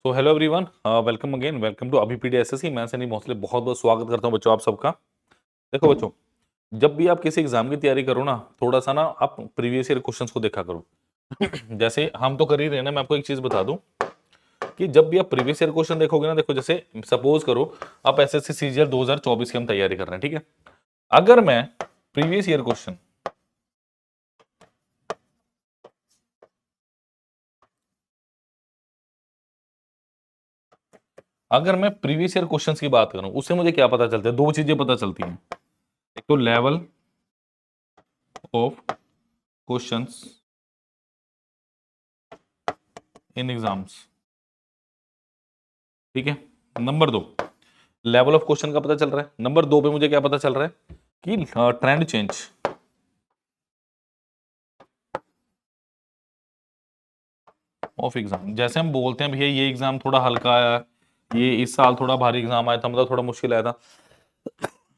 तो hello everyone, welcome again, welcome to Abhi SSC. मैं सनी भोसले बहुत बहुत स्वागत करता हूं बच्चों आप सबका। देखो बच्चों, जब भी आप किसी एग्जाम की तैयारी करो ना, थोड़ा सा ना आप प्रीवियस ईयर क्वेश्चंस को देखा करो। जैसे हम तो कर ही रहे हैं ना, मैं आपको एक चीज बता दूं कि जब भी आप प्रीवियस ईयर क्वेश्चन देखोगे ना, देखो जैसे सपोज करो आप एसएससी सीजीएल 2024 की हम तैयारी कर रहे हैं, ठीक है। अगर मैं प्रीवियस ईयर क्वेश्चन अगर मैं प्रीवियस ईयर क्वेश्चंस की बात करूं, उससे मुझे क्या पता चलता है? दो चीजें पता चलती हैं। एक तो level of questions in exams, ठीक है। नंबर दो, लेवल ऑफ क्वेश्चन का पता चल रहा है। नंबर दो पे मुझे क्या पता चल रहा है कि ट्रेंड चेंज ऑफ एग्जाम। जैसे हम बोलते हैं भैया ये एग्जाम थोड़ा हल्का आया, ये इस साल थोड़ा भारी एग्जाम आया था, मतलब थोड़ा मुश्किल आया था।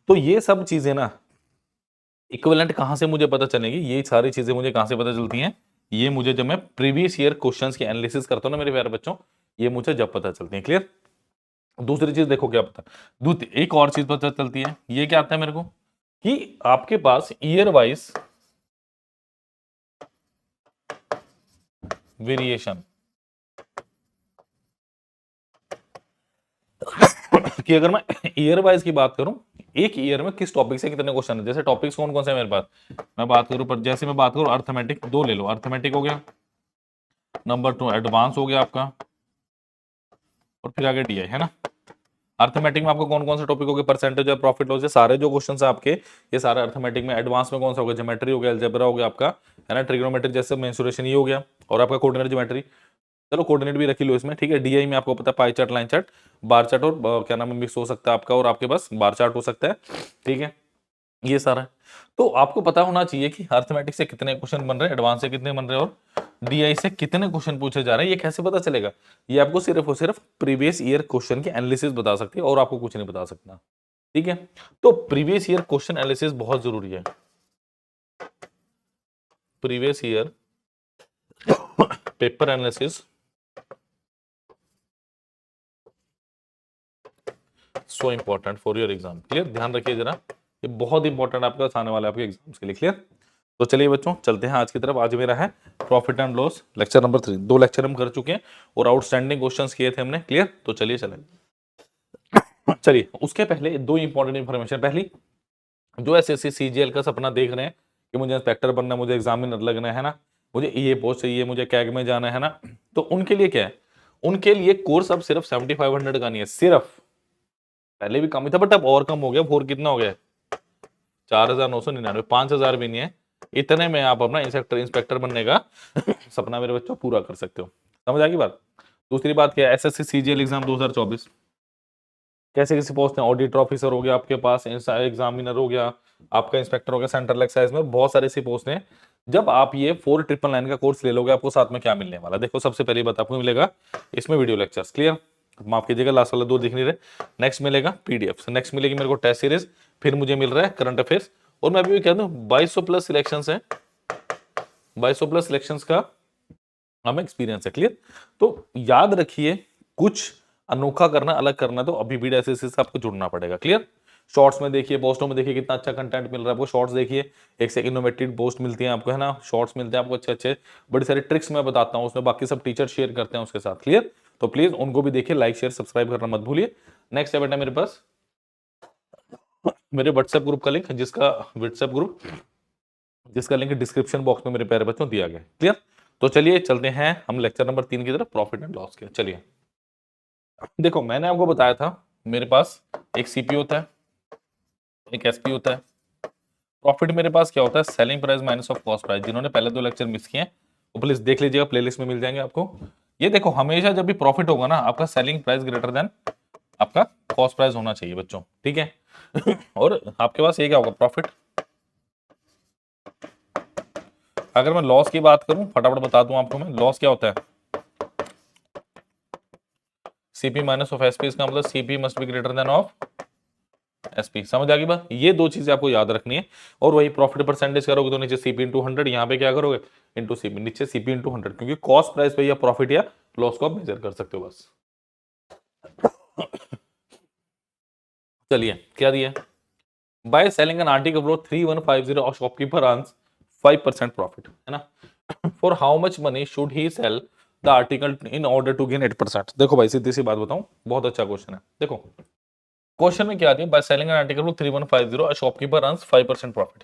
तो ये सब चीजें ना इक्विवेलेंट कहां से मुझे पता चलेगी? ये सारी चीजें मुझे कहां से पता चलती हैं? ये मुझे जब मैं प्रीवियस ईयर क्वेश्चंस की एनालिसिस करता हूं ना मेरे प्यारे बच्चों, ये मुझे जब पता चलती है। क्लियर? दूसरी चीज देखो क्या पता, एक और चीज पता चलती है। ये क्या आता है मेरे को कि आपके पास ईयर वाइज वेरिएशन, कि अगर मैं ईयर वाइज की बात करूं, एक ईयर में किस टॉपिक से कितने क्वेश्चन है। जैसे टॉपिक्स कौन कौन से है मेरे पास, मैं बात करूं पर जैसे मैं बात करूं अर्थमेटिक, दो ले लो। अर्थमेटिक हो गया, नंबर टू एडवांस हो गया आपका, और फिर आगे डीआई, है ना। अर्थमेटिक में आपको कौन कौन से टॉपिक हो गए? परसेंटेज और प्रॉफिट लॉस, सारे जो क्वेश्चन है आपके, ये सारे अर्थमेटिक में। एडवांस में कौन सा हो गया? ज्योमेट्री हो गया, अलजेब्रा हो गया आपका, है ना, ट्रिग्नोमेट्री जैसे मेंसुरेशन ये हो गया, और आपका कोऑर्डिनेट ज्योमेट्री। चलो कोऑर्डिनेट भी रखी लो इसमें, ठीक है। डीआई में आपको पता है pie chart, line chart, bar chart, और क्या नाम है, मिक्स हो सकता है आपका, और आपके पास बार चार्ट हो सकता है, ठीक है। ये सारा है। तो आपको पता होना चाहिए कि अर्थमेटिक से कितने क्वेश्चन बन रहे हैं, एडवांस से कितने बन रहे हैं, और डीआई से कितने क्वेश्चन पूछे जा रहे हैं। ये कैसे पता चलेगा? ये आपको सिर्फ और सिर्फ प्रीवियस ईयर क्वेश्चन की एनालिसिस बता सकती है, और आपको कुछ नहीं बता सकता, ठीक है। तो प्रीवियस ईयर क्वेश्चन एनालिसिस बहुत जरूरी है। Previous year paper analysis so important for your exam. Clear? ध्यान रखिए जरा, ये बहुत इंपॉर्टेंट आपके आने वाला है आपके एग्जाम्स के लिए। क्लियर? तो चलिए बच्चों चलते हैं आज की तरफ। आज मेरा है profit and loss lecture number 3। दो लेक्चर हम कर चुके हैं और आउटस्टैंडिंग क्वेश्चंस किए थे हमने। क्लियर? तो चलिए चलिए उसके पहले दो इंपॉर्टेंट इंफॉर्मेशन। पहली, जो एसएससी सीजीएल का सपना देख रहे हैं कि मुझे इंस्पेक्टर बनना है, मुझे एग्जामिनर लगना है ना, मुझे ये पोस्ट चाहिए, मुझे कैग में जाना है ना, तो उनके लिए क्या है? उनके लिए कोर्स अब सिर्फ 7500 का नहीं है, सिर्फ, पहले भी कम ही था बट अब और कम हो गया। फोर कितना हो गया? 4999। 5000 भी नहीं है, इतने में आप अपना इंस्पेक्टर इंस्पेक्टर बनने का सपना मेरे बच्चों पूरा कर सकते हो। समझ आ गई बात? दूसरी बात क्या है, एसएससी सीजीएल एग्जाम 2024 कैसे कैसे पोस्ट हैं? ऑडिटर ऑफिसर हो गया आपके पास, एग्जामिनर हो गया आपका, इंस्पेक्टर हो गया, सेंट्रल एक्साइज में, बहुत सारे ऐसी पोस्ट हैं। जब आप ये 4999 का कोर्स ले लोगे, आपको साथ में क्या मिलने वाला? देखो सबसे पहली बात आपको मिलेगा इसमें वीडियो लेक्चर्स। क्लियर? माफ कीजिएगा लास्ट वाला दो दिख नहीं रहे। नेक्स्ट मिलेगा पीडीएफ, नेक्स्ट मिलेगी मेरे को टेस्ट सीरीज, फिर मुझे मिल रहा है करंट अफेयर्स, और मैं अभी कह दूं 2200 प्लस सिलेक्शन है, 2200 प्लस सिलेक्शन का हमें एक्सपीरियंस है। क्लियर? तो याद रखिए, कुछ अनोखा करना, अलग करना, तो अभी भी ऐसे से आपको जुड़ना पड़ेगा। क्लियर? शॉर्ट्स में देखिए, पोस्टों में देखिए कितना अच्छा कंटेंट मिल रहा है आपको। शॉर्ट्स देखिए, एक से इनोवेटिव पोस्ट मिलती है आपको, है ना, शॉर्ट्स मिलते हैं आपको अच्छे अच्छे, बड़ी सारी ट्रिक्स मैं बताता हूं उसमें, बाकी सब टीचर शेयर करते हैं उसके साथ। क्लियर? तो प्लीज उनको भी देखिए, लाइक शेयर सब्सक्राइब करना मत भूलिए। नेक्स्ट है बेटा मेरे पास मेरे व्हाट्सएप ग्रुप का लिंक, जिसका लिंक डिस्क्रिप्शन बॉक्स में मेरे प्यारे बच्चों दिया गया। क्लियर? तो चलिए चलते हैं हम लेक्चर नंबर 3 की तरफ, प्रॉफिट एंड लॉस के। चलिए देखो, मैंने आपको बताया था मेरे पास एक सीपी होता है, एक एसपी होता है। प्रॉफिट मेरे पास क्या होता है? Selling price minus of cost price. जिन्होंने पहले दो लेक्चर मिस किए हैं वो प्लीज देख लीजिएगा, प्लेलिस्ट में मिल जाएंगे आपको। ये देखो, हमेशा जब भी प्रॉफिट होगा ना, आपका सेलिंग प्राइस ग्रेटर देन आपका कॉस्ट प्राइस होना चाहिए बच्चों, ठीक है। और आपके पास ये क्या होगा? प्रॉफिट। अगर मैं लॉस की बात करूं, फटाफट बता दूं आपको मैं, लॉस क्या होता है? सीपी माइनस ऑफ एसपी, इसका मतलब CP must be greater than of SP. समझ आ गई बात? ये दो चीजें आपको याद रखनी है। और वही प्रॉफिट परसेंटेज करोगे तो नीचे सीपी इंटू 100, यहाँ पे क्या करोगे? इंटू सीपी, नीचे सीपी इंटू 100, क्योंकि कॉस्ट प्राइस पे या प्रॉफिट या लॉस को आप मेजर कर सकते हो बस। चलिए क्या दिया, by selling an article for 3150 और शॉपकीपर अर्न्स 5% प्रॉफिट, है ना। For how much money should he sell the article in order to gain 8%। देखो भाई सीधी सी बात बताऊं, बहुत अच्छा क्वेश्चन है। देखो क्वेश्चन में क्या दिया, by selling an article for 3150 और शॉपकीपर अर्न्स 5% प्रॉफिट।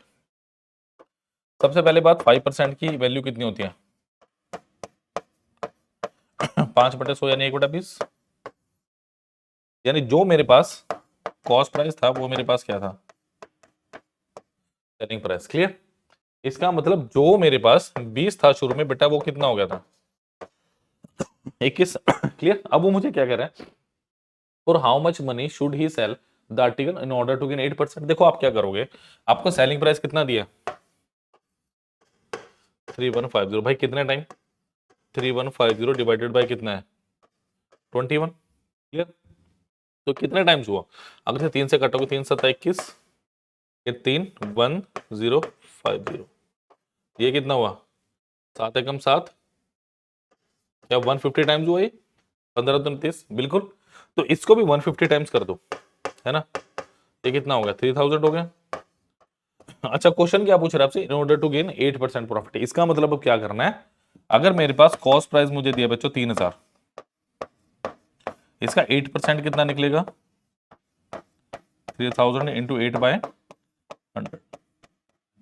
सबसे पहले बात 5% की वैल्यू कितनी होती है 5/100 यानी 1/20, यानी जो मेरे पास कॉस्ट प्राइस था वो मेरे पास क्या था सेलिंग प्राइस। क्लियर, इसका मतलब जो मेरे पास 20 था शुरू में बेटा वो कितना हो गया था 21। क्लियर, अब वो मुझे क्या कह रहा है, for how much money should he sell the article in order to gain 8%। देखो आप क्या करोगे, आपको सेलिंग प्राइस कितना दिया 3150, भाई कितने टाइम 3150 डिवाइडेड बाय कितना है 21। क्लियर, तो कितने टाइम्स हुआ, अगर से 3 से कटोगे 3 7 21, ये 3 1050, ये कितना हुआ 7 एकम 7, क्या 150 टाइम्स हुआ ये 15 दूनी 30, बिल्कुल। तो इसको भी 150 टाइम्स कर दो, है ना, ये कितना हो गया 3000 हो गया। अच्छा क्वेश्चन क्या पूछ रहा है आपसे, in order to gain 8% profit. इसका मतलब अब क्या करना है, अगर मेरे पास कॉस्ट प्राइस मुझे दिया बच्चों 3000, इसका 8% कितना निकलेगा 3000 इंटू 8/100,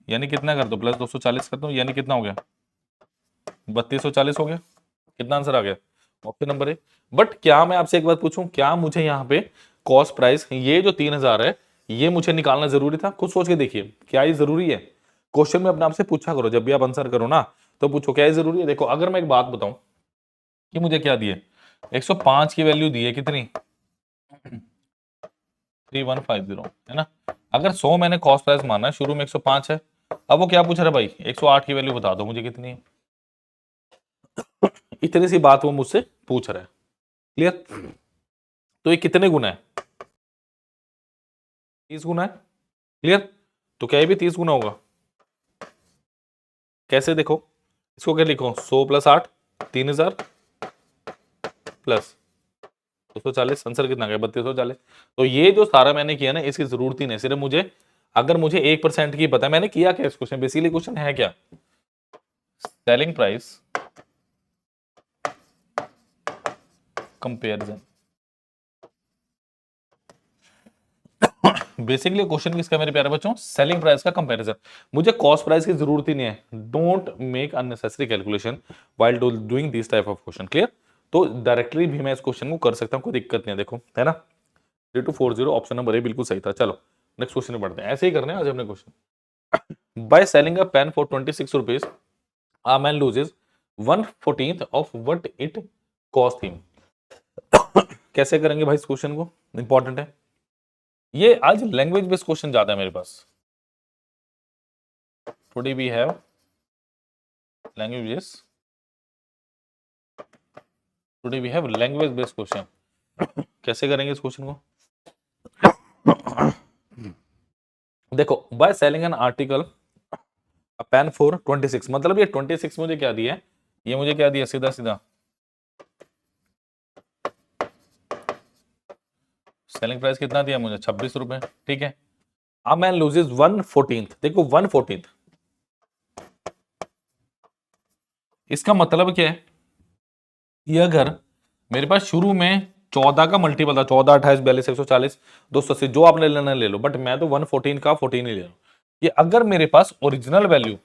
यानी कितना कर दो प्लस 240 कर दो, यानी कितना हो गया 3240 हो गया। कितना आंसर आ गया ऑप्शन नंबर ए। बट क्या मैं आपसे एक बात पूछूं, क्या मुझे यहाँ पे कॉस्ट प्राइस ये जो 3000 है ये मुझे निकालना जरूरी था, खुद सोच के देखिए क्या ये जरूरी है। क्वेश्चन में अपने आप से पूछा करो, जब भी आप आंसर करो ना तो पूछो क्या ये जरूरी है। देखो अगर मैं एक बात बताऊं कि मुझे क्या दिए 105 की वैल्यू दी है कितनी 3150, है ना। अगर 100 मैंने कॉस्ट प्राइस माना है, शुरू में 105 है, अब वो क्या पूछ रहा है भाई 108 की वैल्यू बता दो मुझे कितनी है, इतनी सी बात वो मुझसे पूछ रहा है। क्लियर, तो ये कितने गुना है 30 गुना है। क्लियर, तो क्या ये भी 30 गुना होगा, कैसे देखो, इसको क्या लिखो 100 + 8 3000 प्लस 240, आंसर कितना गया 3240। तो ये जो सारा मैंने किया ना इसकी जरूरत ही नहीं, सिर्फ मुझे अगर मुझे 1% की पता है, मैंने किया क्या इस क्वेश्चन, बेसिकली क्वेश्चन है क्या selling price comparison. Basically question किसका मेरे प्यारे बच्चों, सेलिंग प्राइस का कंपैरिजन। मुझे कॉस्ट प्राइस की जरूरत ही नहीं है, don't make unnecessary calculation while doing this type of question. Clear, तो डायरेक्टली भी मैं इस क्वेश्चन को कर सकता हूं, कोई दिक्कत नहीं है। देखो है ना 3240 ऑप्शन नंबर ए बिल्कुल सही था। चलो नेक्स्ट क्वेश्चन में बढ़ते हैं, ऐसे ही करने हैं आज हमने question. By selling a pen for 26 rupees a man loses 1/14 of what it cost him। कैसे करेंगे भाई इस क्वेश्चन को, इंपॉर्टेंट है ये, आज लैंग्वेज बेस्ड क्वेश्चन ज्यादा है मेरे पास। Today we have languages, today we have language based question. कैसे करेंगे इस क्वेश्चन को, देखो by selling an article pen for 26, मतलब ये 26 मुझे क्या दिया है, ये मुझे क्या दिया सीधा सीधा सेलिंग प्राइस कितना दिया मुझे 26 रुपए, ठीक है। अब मैन लूजेस 1/14, देखो 1/14 इसका मतलब क्या है, ये अगर मेरे पास शुरू में 14 का मल्टीपल था 14 28 42 140 280 जो आपने लेना ले लो, बट मैं तो 1/14 का 14 ही ले रहा हूं। ये अगर मेरे पास ओरिजिनल वैल्यू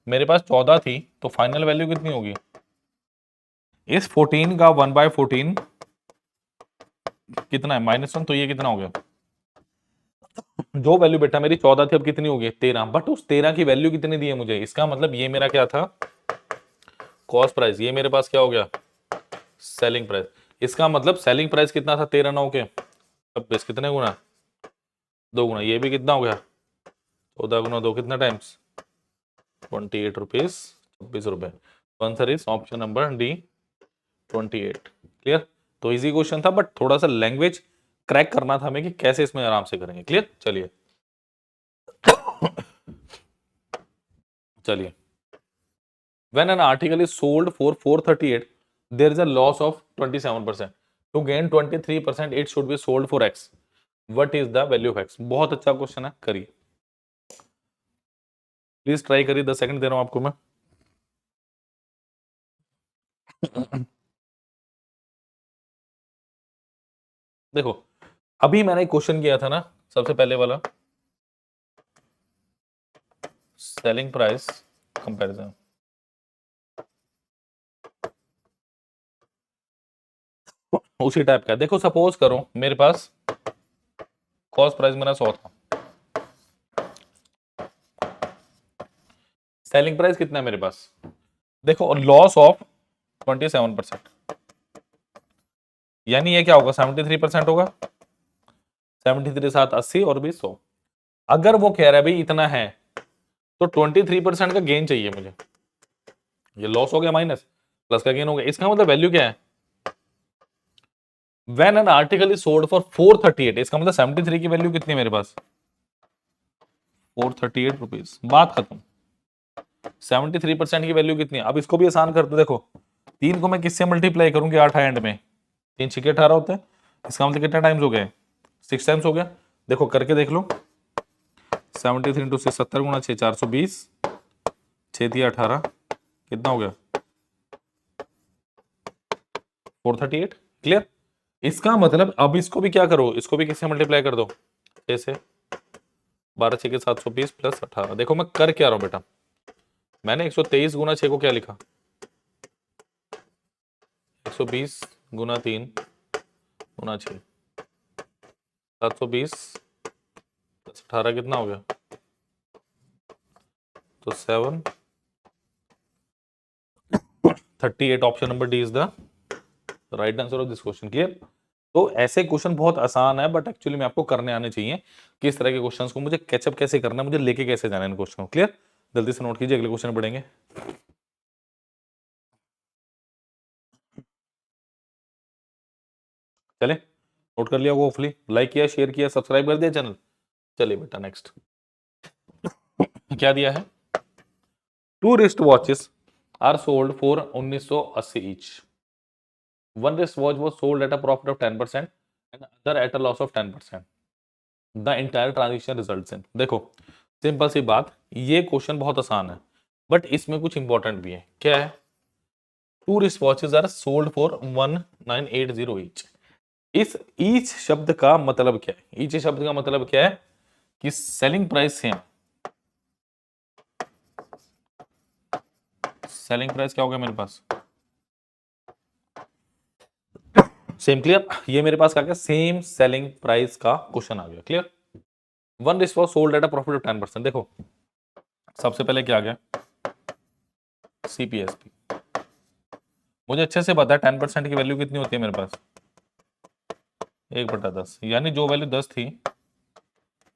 मेरे पास 14 थी तो फाइनल वैल्यू कितनी होगी, इस 14 का 1/14 कितना है -1, तो ये कितना हो गया, जो वैल्यू बेटा मेरी 14 थी अब कितनी होगी 13, बट उस 13 की वैल्यू कितनी दी है मुझे, इसका मतलब ये मेरा क्या था कॉस्ट प्राइस, ये मेरे पास क्या हो गया सेलिंग प्राइस। इसका मतलब सेलिंग प्राइस कितना था 13 9 के 26, कितने गुना 2 गुना, ये भी कितना हो गया 14 गुना 2 कितना टाइम्स 28 रुपीज 26 रुपए। Answer is option number D 28। Clear, तो इजी क्वेश्चन था बट थोड़ा सा लैंग्वेज क्रैक करना था हमें कि कैसे इसमें आराम से करेंगे। क्लियर, चलिए चलिए when an article is sold for 438 there is a loss of 27%. To gain 23% it should be sold for x. What is the value of x? बहुत अच्छा क्वेश्चन है, करिए प्लीज, ट्राई करिए. 10 सेकंड दे रहा हूं आपको मैं. देखो, अभी मैंने एक क्वेश्चन किया था ना, सबसे पहले वाला, सेलिंग प्राइस कंपैरिजन. उसी टाइप का. देखो सपोज करो मेरे पास कॉस्ट प्राइस मेरा 100 था, सेलिंग प्राइस कितना है मेरे पास, देखो, और लॉस ऑफ 27%, यानी ये क्या होगा, 73% होगा. 73 7 80 और 20 100. अगर वो कह रहा है भाई इतना है, तो 23% का गेन चाहिए मुझे. ये लॉस हो गया माइनस, प्लस का गेन हो गया. इसका मतलब वैल्यू क्या है, when an article is sold for 438, इसका मतलब 73 की वैल्यू कितनी है मेरे पास, 438 रुपीज. बात खत्म. 73% की वैल्यू कितनी है. अब इसको भी आसान कर दो. देखो, 3 को मैं किससे मल्टीप्लाई करूंगी, 8 एंड में, 3 6 18 होते हैं. इसका मतलब कितना टाइम्स हो गए, 6 टाइम्स हो गया. देखो करके देख लो. 73 इंटू 6 70 गुणा 6 420, 6 दिया 18, कितना हो गया, 438. क्लियर. इसका मतलब अब इसको भी क्या करो, इसको भी किससे मल्टीप्लाई कर दो, 6 से. 12 6 के 720 प्लस 18. देखो मैं कर क्या रहा हूं बेटा, मैंने 123 गुना 6 को क्या लिखा, 120 गुना 3 गुना 6, 720 प्लस 18 कितना हो गया, तो 738. Option number D is the right answer of this question. Clear. तो ऐसे क्वेश्चन बहुत आसान है, बट एक्चुअली में आपको करने आने चाहिए. किस तरह के क्वेश्चंस को मुझे कैचअप कैसे करना है, मुझे लेके कैसे जाना है इन क्वेश्चन को. क्लियर. जल्दी से नोट कीजिए, अगले क्वेश्चन पढ़ेंगे. चले, नोट कर लिया वो, होपफुली लाइक किया, शेयर किया, सब्सक्राइब कर दिया चैनल. चलिए बेटा नेक्स्ट क्या दिया है, 2 wrist watches are sold for 1980 each. One wristwatch was sold at a profit of 10% and other at a loss of 10%. The entire transaction results in. देखो सिंपल सी बात, ये क्वेश्चन बहुत आसान है, बट इसमें कुछ इंपॉर्टेंट भी है. क्या है, 2 wristwatches are sold for 1980 each. इस ईच शब्द का मतलब क्या है, ईच शब्द का मतलब क्या है कि selling price same. Selling price क्या होगा मेरे पास, सेम. क्लियर. ये मेरे पास क्या गया, सेम सेलिंग प्राइस का क्वेश्चन आ गया. Clear. One wrist was sold at a profit of 10%. देखो सबसे पहले क्या आ गया, सीपीएसपी. मुझे अच्छे से पता है 10% की वैल्यू कितनी होती है मेरे पास, 1/10. यानी जो वैल्यू 10 थी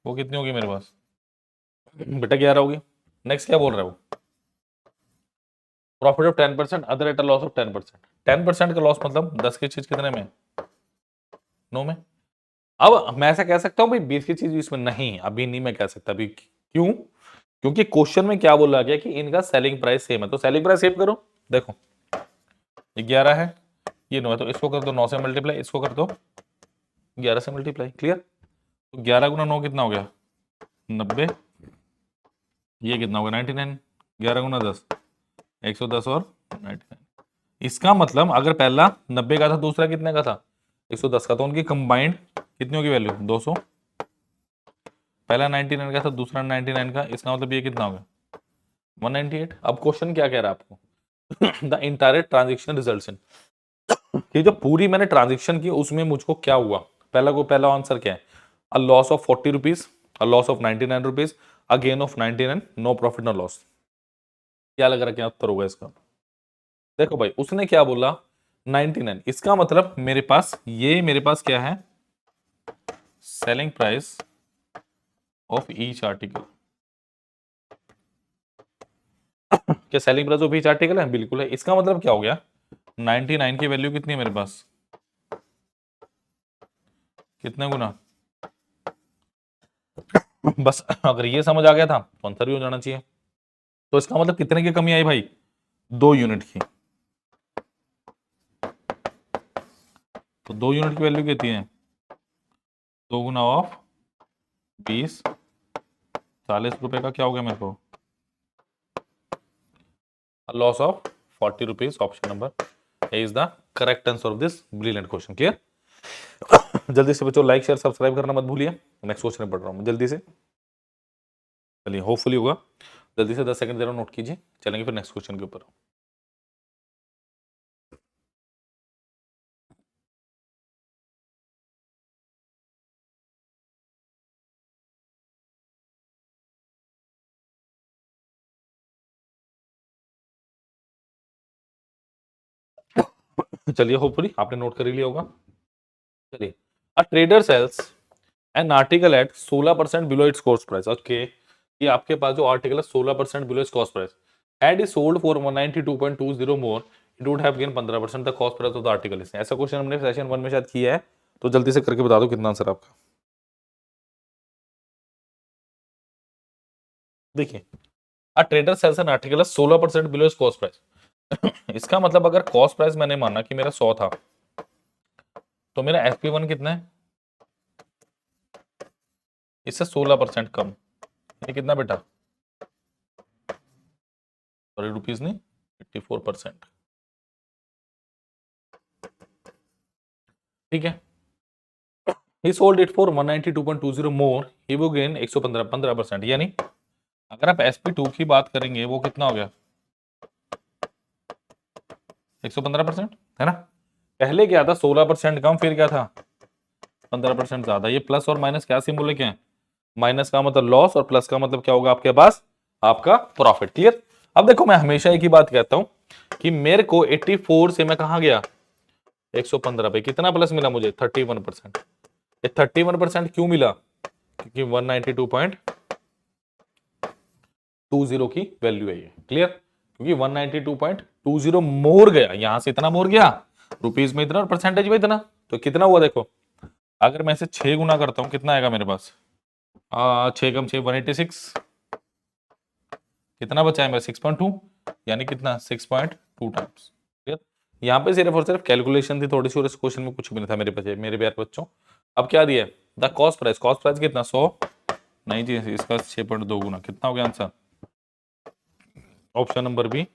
वो कितनी होगी मेरे पास, बेटा 11 होगी. नेक्स्ट क्या बोल रहा है वो, profit of 10%, other at a loss of 10%. 10% का लॉस मतलब 10 की चीज कितने में, 9 में. अब मैं ऐसा कह सकता हूं भाई 20 की चीज इसमें नहीं, अभी नहीं मैं कह सकता. अभी क्यों, क्योंकि क्वेश्चन में क्या बोला गया कि इनका सेलिंग प्राइस सेम है. तो सेलिंग प्राइस सेव करो. देखो ये 11 है, ये 9 है, तो इसको कर दो 9 से मल्टीप्लाई, इसको कर दो 11 से मल्टीप्लाई. क्लियर. तो 11 गुना 9 कितना हो गया, 90. ये कितना होगा, 99. 11 गुना 10 110 और 99. इसका मतलब अगर पहला 90 का था, दूसरा कितने का था, 110 का, तो उनकी कंबाइंड कितनी होगी वैल्यू, 200. पहला 99 का था, दूसरा 99 का, इसका मतलब ये कितना होगा, 198. अब क्वेश्चन क्या कह रहा है आपको, the entire transaction results in. कि जो पूरी मैंने ट्रांजेक्शन की उसमें मुझको क्या हुआ, पहला आंसर क्या है, a loss of 40 rupees, a loss of 99 rupees, a gain of 99, no profit no loss. क्या लग रहा है क्या उत्तर होगा इसका, देखो भाई उसने क्या बोला 99. इसका मतलब मेरे पास ये, मेरे पास क्या है, selling price of each article. क्या selling price of each article है, बिल्कुल है. इसका मतलब क्या हो गया, 99 की वैल्यू कितनी है मेरे पास, कितने गुना. बस अगर ये समझ आ गया था तो आंसर भी हो जाना चाहिए. तो इसका मतलब कितने की कमी आई भाई, 2 यूनिट की, तो 2 यूनिट की वैल्यू कितनी है, 2 गुना ऑफ 20, 40 रुपए का क्या हो गया मेरे को, loss of 40 rupees. Option number A is the correct answer of this brilliant question. Clear? जल्दी से बच्चों लाइक शेयर सब्सक्राइब करना मत भूलिए। नेक्स्ट क्वेश्चन पढ़ रहा हूँ जल्दी से, चलिए होपफुली होगा। जल्दी से 10 सेकंड दे रहा हूँ, नोट कीजिए, चलेंगे फिर नेक्स्ट क्वेश्चन के ऊपर। चलिए होपफुली आपने नोट कर ही लिया होगा। चलिए, a trader sells an article at 16% below its cost price. Okay, ये आपके पास जो आर्टिकल है 16% below its cost price, had it sold for 192.20 more, it would have gained 15% the cost price of the article। ऐसा question हमने session 1 में शायद किया है, तो जल्दी से करके बता दो कितना आंसर आपका। देखिए, a trader sells an article 16% below its cost price. इसका मतलब अगर कॉस्ट प्राइस मैंने माना कि मेरा 100 था, तो मेरा FP1 कितना है, इससे 16% कम, ये कितना बेटा, सॉरी रुपीज नहीं, 84%। ठीक है, he sold it for 192.20 more, he will gain 115%। यानी अगर आप SP2 की बात करेंगे वो कितना हो गया, 115%, है ना। पहले क्या था, 16% कम, फिर क्या था 15% ज्यादा। ये प्लस और माइनस क्या सिंबल है, क्या है, माइनस का मतलब लॉस और प्लस का मतलब क्या होगा आपके पास, आपका प्रॉफिट। क्लियर? अब देखो मैं हमेशा एक ही बात कहता हूं कि मेरे को 84 से मैं कहां गया, 115 पे कितना प्लस मिला मुझे, 31%। ये 31% क्यों मिला, क्योंकि 192.20 की वैल्यू है ये। क्लियर? क्योंकि 192.20 मोर गया, यहां से इतना मोर गया, रुपीज में इतना और परसेंटेज में इतना, तो कितना हुआ देखो। अगर मैं इसे 6 गुना करता हूं कितना आएगा मेरे पास, 6 कम 6 186, कितना बचा है मेरा 6.2, यानी कितना 6.2 टाइम्स। क्लियर? यहाँ पे सिर्फ और सिर्फ कैलकुलेशन थी थोड़ी सी, और इस क्वेश्चन में कुछ भी नहीं था मेरे बच्चे, मेरे प्यारे बच्चों। अब क्या दिया है, the cost price, cost price कितना 100, नहीं जी इसका 6.2 गुना, कितना हो गया answer, option number B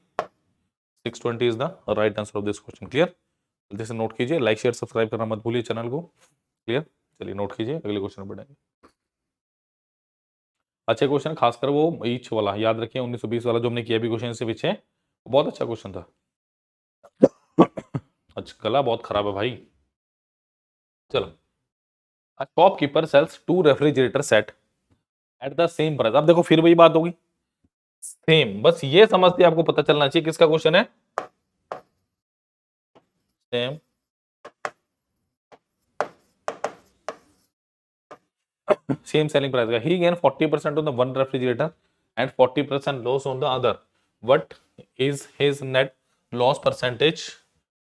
620 is the right answer of this question. Clear? जल्दी से नोट कीजिए, लाइक शेयर सब्सक्राइब करना मत भूलिए चैनल को। क्लियर? चलिए नोट कीजिए, अगले क्वेश्चन बढ़ेंगे। अच्छे क्वेश्चन, खासकर वो ईच वाला याद रखिए, 1920 वाला जो हमने किया भी क्वेश्चन से पीछे, बहुत अच्छा क्वेश्चन था। अच्छा गला बहुत खराब है भाई। चलो, a shopkeeper sells 2 refrigerator set at the same price. अब देखो फिर वही बात होगी, सेम, बस ये समझते आपको पता चलना चाहिए किसका क्वेश्चन है, सेम सेम सेलिंग प्राइस का। He gain 40% on the one refrigerator and 40% loss on the other, what is his net loss percentage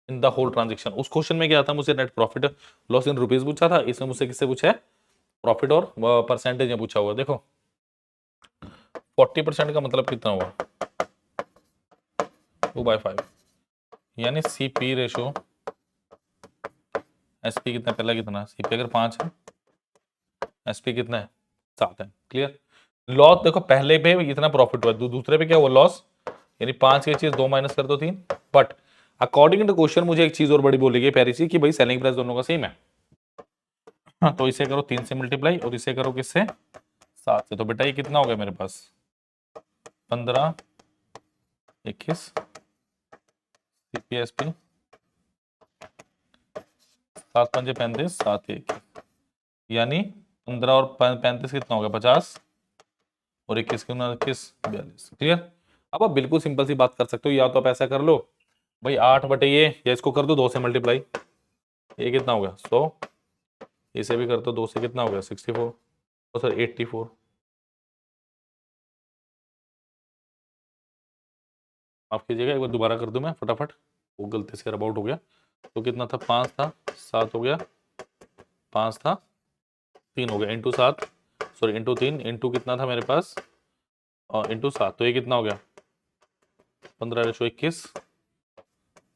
in the whole transaction. उस क्वेश्चन में क्या था, मुझे net profit loss in rupees पूछा था, इसमें मुझसे किससे पूछा है, प्रॉफिट और परसेंटेज में पूछा हुआ। देखो 40% का मतलब कितना हुआ, 2/5, यानी सीपी रेशो, एसपी कितना, पहला कितना, सीपी अगर 5 है, एसपी कितना है 7 है। क्लियर? लॉस देखो पहले पे इतना प्रॉफिट हुआ, दूसरे पे क्या हुआ लॉस, यानी 5 की चीज 2 माइनस कर दो 3। बट अकॉर्डिंग टू क्वेश्चन मुझे एक चीज और बड़ी बोली गई प्यारी सी, कि भाई सेलिंग प्राइस दोनों का सेम है। हाँ, तो इसे करो 3 से मल्टीप्लाई और इसे करो किससे, 7 से। तो बेटा ये कितना हो गया मेरे पास, 15 21 सीपीएसपी 7 5 35 7 1, यानी 15 और 35 कितना हो गया 50, और 21 क्यों ना 21 42। क्लियर? अब आप बिल्कुल सिंपल सी बात कर सकते हो, या तो आप ऐसा कर लो भाई 8 बटे ये, या इसको कर दो 2 से मल्टीप्लाई, ये कितना हो गया 100, इसे भी कर दो 2 से, कितना हो गया 64, और सर 84। माफ कीजिएगा, एक बार दोबारा कर दूं मैं फटाफट, वो गलती से अबाउट हो गया। तो कितना था, 5 था, 7 हो गया, 5 था, 3 हो गया, इंटू 7, सॉरी इंटू 3, इंटू कितना था मेरे पास, और इंटू 7, तो ये कितना हो गया 15:21,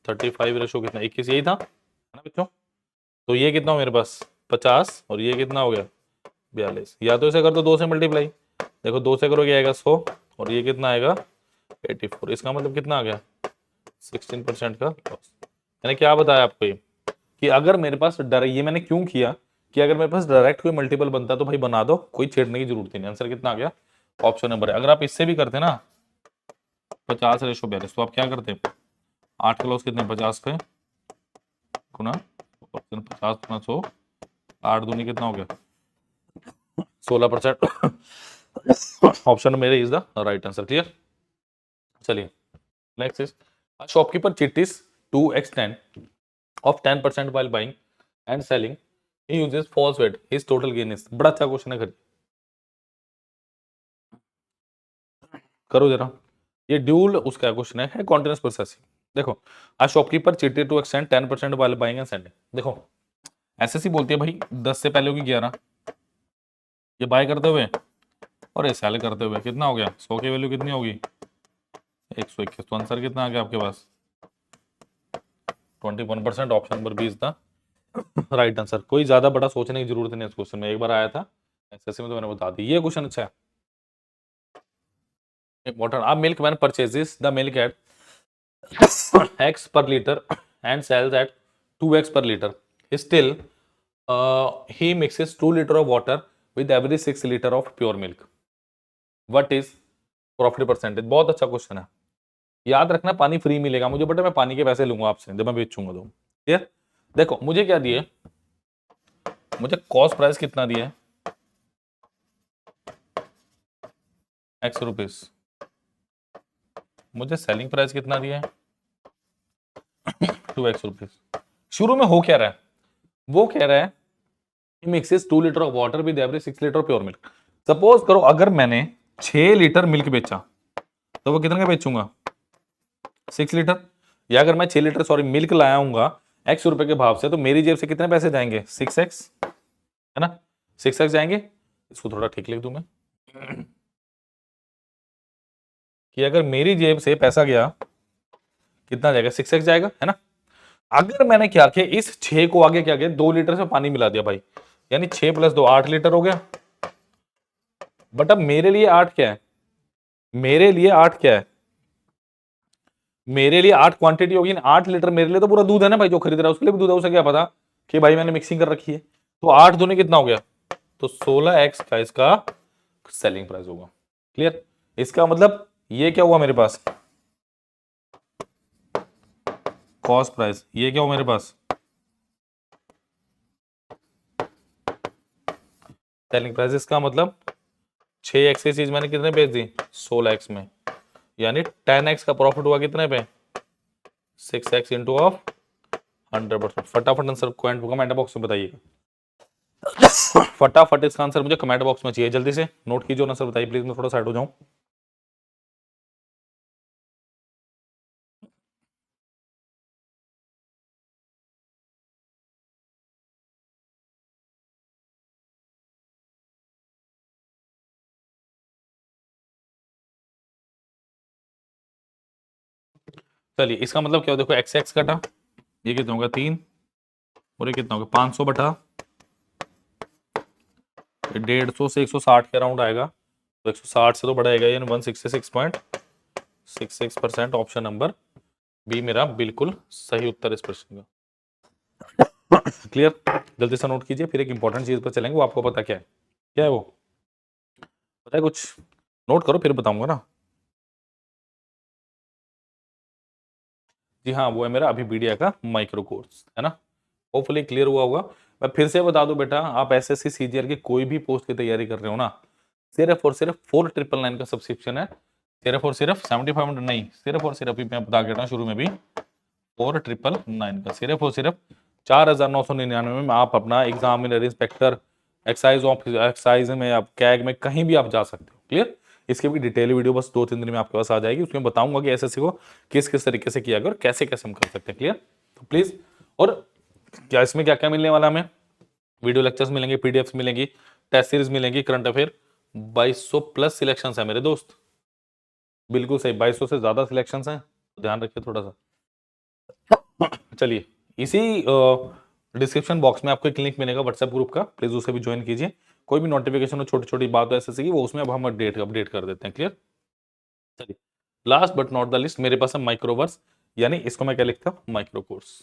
35 कितना 21, यही था है ना बच्चों। तो ये कितना हो मेरे पास 50 और ये कितना हो गया 42। या तो इसे कर दो 2 से मल्टीप्लाई, देखो 2 से करोगे आएगा 100 और ये कितना आएगा 84। इसका मतलब कितना आ गया 16% का लॉस। मैंने क्या बताया आपको ये कि अगर मेरे पास ये मैंने क्यों किया कि अगर मेरे पास डायरेक्ट कोई मल्टीपल बनता तो भाई बना दो, कोई छेड़ने की जरूरत ही नहीं। आंसर कितना आ गया ऑप्शन नंबर है। अगर आप इससे भी करते ना 50:42 तो आप क्या करते 8 का लॉस कितने 50 के गुना 50 गुना 100, 8 दूनी कितना हो गया 16%। ऑप्शन मेरे is the right answer. Clear. चलिए next is shopkeeper cheats to extend of 10% while buying and selling he uses false weight his total gain is। बड़ा अच्छा क्वेश्चन है, करो जरा। ये ड्यूल उसका क्वेश्चन है कॉन्टिन्यूस प्रोसेसिंग। देखो a shopkeeper cheated to extend 10% while buying and selling। देखो एसएससी बोलती है भाई 10 से पहले होगी 11, ये बाय करते हुए और ये सेल करते हुए कितना हो गया 100 की वैल्यू कितनी होगी 121। तो आंसर कितना आ गया आपके पास 21%। ऑप्शन नंबर 20 था राइट आंसर। कोई ज्यादा बड़ा सोचने की जरूरत नहीं इस क्वेश्चन में, एक बार आया था एसएससी में तो मैंने बता दी। ये क्वेश्चन अच्छा है इंपॉर्टेंट। अब milk man purchases the milk eight x per liter and sells at 2x per liter, still he mixes 2 liter of water with every 6 liter of pure milk, what is profit percentage। बहुत अच्छा question है, याद रखना पानी free मिलेगा मुझे but मैं पानी के पैसे लूंगा आपसे जब मैं बेचूंगा तो। क्लियर। देखो मुझे क्या दिए, मुझे कॉस्ट प्राइस कितना दिया है x रुपीस, मुझे सेलिंग प्राइस कितना दिया है 2x रुपीस। शुरू में हो क्या रहा है, वो कह रहा है mixes 2 litre of water with average 6 litre pure milk. Suppose करो अगर मैंने 6 लीटर मिल्क बेचा तो वो कितने का बेचूंगा 6 लीटर। या अगर मैं 6 लीटर सॉरी मिल्क लाया हूंगा x रुपए के भाव से तो मेरी जेब से कितने पैसे जाएंगे 6x, है ना 6x जाएंगे। इसको थोड़ा ठीक लिख दूं मैं कि अगर मेरी जेब से पैसा गया कितना जाएगा 6x जाएगा, है ना। अगर मैंने क्या किया इस 6 को आगे क्या किया 2 लीटर से पानी मिला दिया भाई, यानी 6 + 2 8 लीटर हो गया। बट अब मेरे लिए 8 क्या है, मेरे लिए 8 क्या है, मेरे लिए 8 क्वांटिटी होगी 8 लीटर मेरे लिए तो पूरा दूध है ना भाई, जो खरीद रहा है उसके लिए भी दूध है, उसे क्या पता कि भाई मैंने मिक्सिंग कर रखी है। तो 8 दूनी कितना हो गया, तो 16x का इसका सेलिंग प्राइस होगा। क्लियर। इसका मतलब ये क्या हुआ मेरे पास कॉस्ट प्राइस, ये क्या हुआ मेरे पास सेलिंग प्राइस। इसका मतलब 6x की चीज मैंने कितने बेच दी 16x में, यानी 10x का प्रॉफिट हुआ कितने पे 6x इंटू ऑफ 100%। फटाफट आंसर कमेंट बॉक्स में बताइएगा फटाफट इसका आंसर मुझे कमेंट बॉक्स में चाहिए, जल्दी से नोट कीजिए आंसर बताइए प्लीज, मैं थोड़ा साइड हो जाऊं। चलिए इसका मतलब क्या हो, देखो एक्स एक्स कटा, ये कितना होगा 3 और ये कितना होगा 500 बटा 150 से 160 के अराउंड आएगा, तो 160 से तो बढ़ाएगा यानी 166.66%। ऑप्शन नंबर बी मेरा बिल्कुल सही उत्तर इस प्रश्न का। क्लियर। जल्दी से नोट कीजिए, फिर एक इंपॉर्टेंट चीज पर चलेंगे, वो आपको पता क्या है वो पता है कुछ, नोट करो फिर बताऊंगा ना। जी हाँ वो है मेरा अभी मीडिया का माइक्रो कोर्स, है ना। होपफुली क्लियर हुआ होगा। मैं फिर से बता दूं बेटा, आप एसएससी सीजीएल की कोई भी पोस्ट की तैयारी कर रहे हो ना, सिर्फ और सिर्फ 4999 का सब्सक्रिप्शन है। सिर्फ और सिर्फ 75 नहीं, सिर्फ और सिर्फ मैं बता के रहा हूँ शुरू में भी 4999 का, सिर्फ और सिर्फ 4999 में आप अपना एग्जामिनर इंस्पेक्टर एक्साइज में आप कैग में कहीं भी आप जा सकते हो। क्लियर। इसकी भी डिटेल वीडियो बस 2-3 दिन में आपके पास आ जाएगी, उसमें बताऊंगा कि एसएससी को किस किस तरीके से किया गया और कैसे कैसे हम कर सकते हैं। क्लियर। तो प्लीज, और क्या इसमें क्या क्या मिलने वाला हमें, वीडियो लेक्चर्स मिलेंगे, पीडीएफ्स मिलेंगी, टेस्ट सीरीज मिलेंगी, करंट अफेयर 2200 प्लस सिलेक्शन है मेरे दोस्त। बिल्कुल सही, 2200 से ज्यादा सिलेक्शन हैं, तो ध्यान रखिए थोड़ा सा। चलिए, इसी डिस्क्रिप्शन बॉक्स में आपको एक लिंक मिलेगा व्हाट्सएप ग्रुप का, प्लीज उसे भी ज्वाइन कीजिए। कोई भी नोटिफिकेशन हो, छोटी छोटी बात हो ऐसे की, वो उसमें अब हम अपडेट कर देते हैं। क्लियर। चलिए, last but not the list मेरे पास है माइक्रोवर्स, यानी इसको मैं क्या लिखता हूं, माइक्रो कोर्स।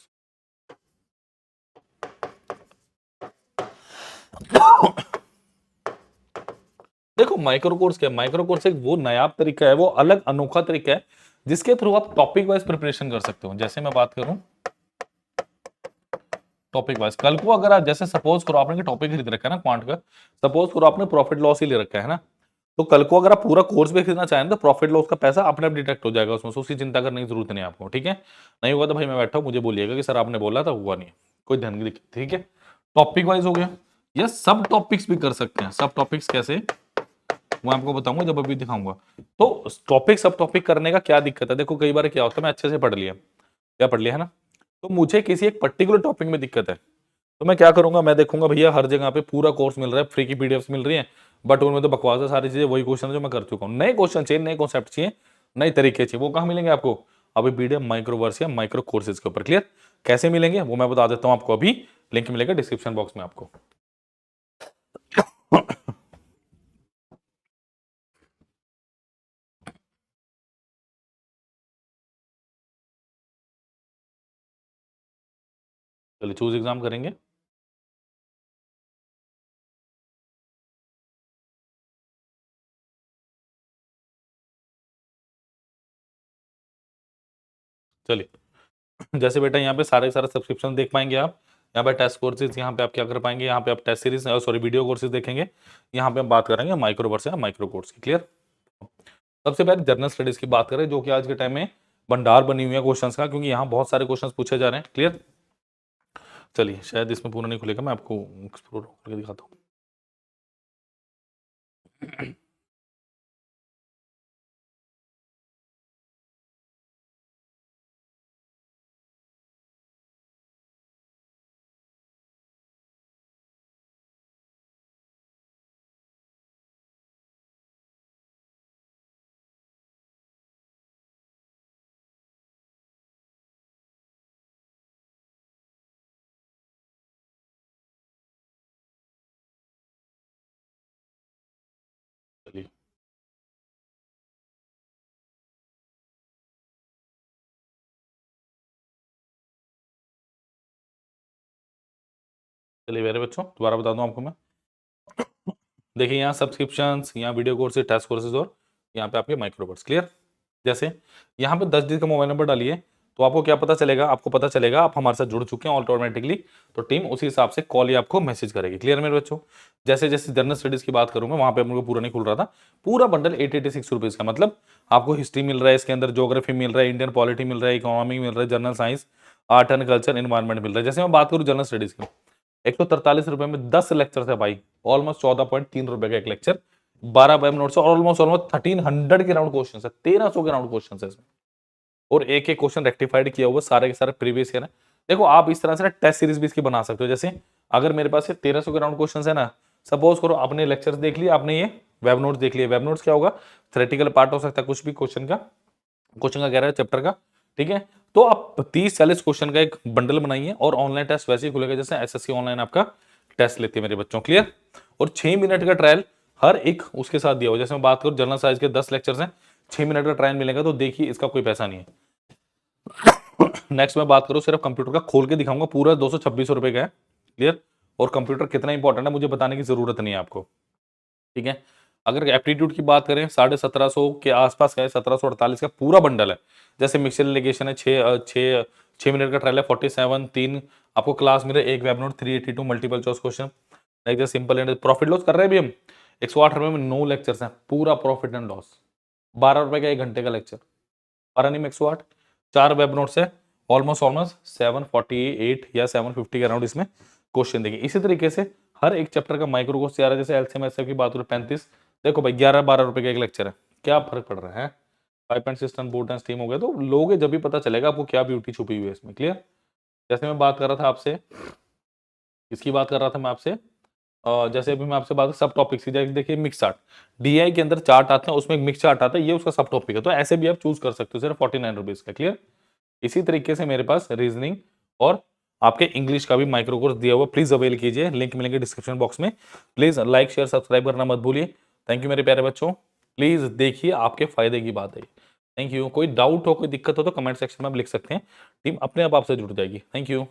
देखो माइक्रो कोर्स क्या है, माइक्रो कोर्स एक वो नायाब तरीका है, वो अलग अनोखा तरीका है जिसके थ्रू आप टॉपिक वाइज प्रिपरेशन कर सकते हो। जैसे मैं बात करूं टॉपिक वाइज, कल को अगर आप जैसे सपोज करो आपने टॉपिक खरीद रखा है ना क्वांट का, सपोज करो आपने प्रॉफिट लॉस ही ले रखा है ना, तो कल को अगर आप पूरा कोर्स भी खरीदना चाहें तो प्रॉफिट लॉस का पैसा अपने आप डिटेक्ट हो जाएगा उसमें, उसकी चिंता करने की जरूरत नहीं है आपको। ठीक है, नहीं होगा तो भाई मैं बैठा हूं, मुझे बोलिएगा कि सर आपने बोला था, हुआ नहीं, कोई ध्यान की दिक्कत। ठीक है, टॉपिक वाइज हो गया। या सब टॉपिक्स भी कर सकते हैं। सब टॉपिक्स कैसे, मैं आपको बताऊंगा जब अभी दिखाऊंगा। तो टॉपिक सब टॉपिक करने का क्या दिक्कत है, देखो कई बार क्या होता है, मैं अच्छे से पढ़ लिया, क्या पढ़ लिया है ना, तो मुझे किसी एक पर्टिकुलर टॉपिक में दिक्कत है, तो मैं क्या करूंगा, मैं देखूंगा भैया हर जगह पे पूरा कोर्स मिल रहा है, फ्री की पीडीएफ्स मिल रही है, बट उनमें तो बकवास है सारी चीजें, वही क्वेश्चन जो मैं कर चुका हूँ। नए क्वेश्चन चाहिए, नए कॉन्सेप्ट चाहिए, नए तरीके चाहिए, वो कहाँ मिलेंगे आपको, अभी पीडीएफ माइक्रोवर्स या माइक्रो कोर्सेज के ऊपर। क्लियर, कैसे मिलेंगे वो मैं बता देता हूँ आपको, अभी लिंक मिलेगा डिस्क्रिप्शन बॉक्स में आपको। चलिए चूज एग्जाम करेंगे। चलिए, जैसे बेटा यहाँ पे सारे सारे सब्सक्रिप्शन देख पाएंगे आप, यहाँ पे टेस्ट कोर्सेज, यहाँ पे आप क्या कर पाएंगे, यहाँ पे आप test series sorry video courses देखेंगे, यहाँ पे हम बात करेंगे माइक्रोवर्स या माइक्रो कोर्स की। क्लियर। सबसे पहले जनरल स्टडीज की बात करें, जो कि आज के टाइम में भंडार बनी हुई है क्वेश्चंस का, क्योंकि यहाँ बहुत सारे क्वेश्चंस पूछे जा रहे हैं। क्लियर। चलिए, शायद इसमें पूरा नहीं खुलेगा, मैं आपको एक्सप्लोर करके दिखाता हूँ। चलिए, चलिए मेरे बच्चों दोबारा बता दूं आपको मैं, देखिए यहाँ सब्सक्रिप्शंस, यहाँ वीडियो कोर्सेज, टेस्ट कोर्सेज, और यहाँ पे आपके माइक्रोवर्स। क्लियर। जैसे यहाँ पे 10 डिजिट का मोबाइल नंबर डालिए, तो आपको क्या पता चलेगा, आपको पता चलेगा आप हमारे साथ जुड़ चुके हैं ऑटोमेटिकली, तो टीम उसी हिसाब से कॉल या आपको मैसेज करेगी। क्लियर मेरे बच्चों। जैसे जैसे जनरल स्टडीज की बात करूंगा, वहां पे हम लोग को पूरा नहीं खुल रहा था, पूरा बंडल 886 रुपीज का, मतलब आपको हिस्ट्री मिल रहा है, इसके अंदर ज्योग्राफी मिल रहा है, इंडियन पॉलिटी मिल रहा है, इकोनॉमी मिल रहा है, general science, art and culture, environment मिल रहा है। जैसे मैं बात करूँ जनरल स्टडीज की, 143 रुपए में 10 लेक्चर है भाई, ऑलमोस्ट 14.3 रुपए का एक लेक्चर, 12 वेब नोट्स और ऑलमोस्ट ऑलमोस्ट 1300 के राउंड क्वेश्चन है, 1300 के राउंड क्वेश्चन है इसमें, और एक एक क्वेश्चन रेक्टिफाइड किया हुआ, सारे के सारे प्रीवियस ईयर है। देखो आप इस तरह से ना टेस्ट सीरीज भी इसकी बना सकते हो। जैसे अगर मेरे पास 1300 के राउंड क्वेश्चन है ना, सपोज करो आपने लेक्चर्स देख लिए, आपने ये वेब नोट्स देख लिए, वेब नोट्स क्या होगा, थ्योरेटिकल पार्ट हो सकता है कुछ भी क्वेश्चन का कह रहा है चैप्टर का। ठीक है, तो आप 30-40 क्वेश्चन का एक बंडल बनाइए, और ऑनलाइन टेस्ट वैसे ही खुलेगा जैसे एसएससी ऑनलाइन आपका टेस्ट लेती है मेरे बच्चों। क्लियर। और 6 मिनट का ट्रायल हर एक उसके साथ दिया हो। जैसे मैं बात करूं जनरल साइंस के 10 लेक्चर्स हैं, 6 मिनट का ट्रायल मिलेगा, तो देखिए इसका कोई पैसा नहीं है। नेक्स्ट मैं बात करूं सिर्फ कंप्यूटर का, खोल के दिखाऊंगा, पूरा 226 रुपए का है। क्लियर। और कंप्यूटर कितना इंपॉर्टेंट है मुझे बताने की जरूरत नहीं है आपको। ठीक है, अगर एप्टीट्यूड की बात करें 1750 के आसपास का है, 1748 का पूरा बंडल है। जैसे मिक्सर एलिगेशन है, 6 मिनट का ट्रायल है, 47 3 आपको क्लास मिले, एक web note, 382 multiple choice question, like simple and profit loss कर रहे हैं भी हम, 108 रुपए में 9 लेक्चर्स हैं, पूरा प्रॉफिट एंड लॉस, 12 रुपए का 1 घंटे का लेक्चर, 12 नहीं में 108, 4 वेब नोट्स है, ऑलमोस्ट ऑलमोस्ट 748 या 750 के अराउंड इसमें क्वेश्चन देखिए। इसी तरीके से हर एक चैप्टर का माइक्रो कोर्स तैयार है। जैसे एलसीएम एसएफ की बात करें 35, देखो भाई 11-12 रुपए का एक लेक्चर है, क्या फर्क पड़ रहा है। 5.6 टन बोर्ड एंड स्टीम हो गया, तो लोगे जब भी पता चलेगा आपको क्या ब्यूटी छुपी हुई है इसमें। क्लियर। जैसे मैं बात कर रहा था आपसे, किसकी बात कर रहा था मैं आपसे, जैसे अभी मैं आपसे बात सब टॉपिक देखिए मिक्स चार्ट, डीआई के अंदर चार्ट आते हैं, उसमें एक मिक्स चार्ट आता है, ये उसका सब टॉपिक है, तो ऐसे भी आप चूज कर सकते हो सिर्फ 49 रुपीज का। क्लियर। इसी तरीके से मेरे पास रीजनिंग और आपके इंग्लिश का भी माइक्रो कोर्स दिया हुआ, प्लीज अवेल कीजिए, लिंक मिलेंगे डिस्क्रिप्शन बॉक्स में। प्लीज लाइक शेयर सब्सक्राइब करना मत भूलिए। थैंक यू मेरे प्यारे बच्चों, प्लीज देखिए, आपके फायदे की बात है। Thank you. कोई डाउट हो, कोई दिक्कत हो तो कमेंट सेक्शन में आप लिख सकते हैं, टीम अपने आप आपसे जुड़ जाएगी। Thank you.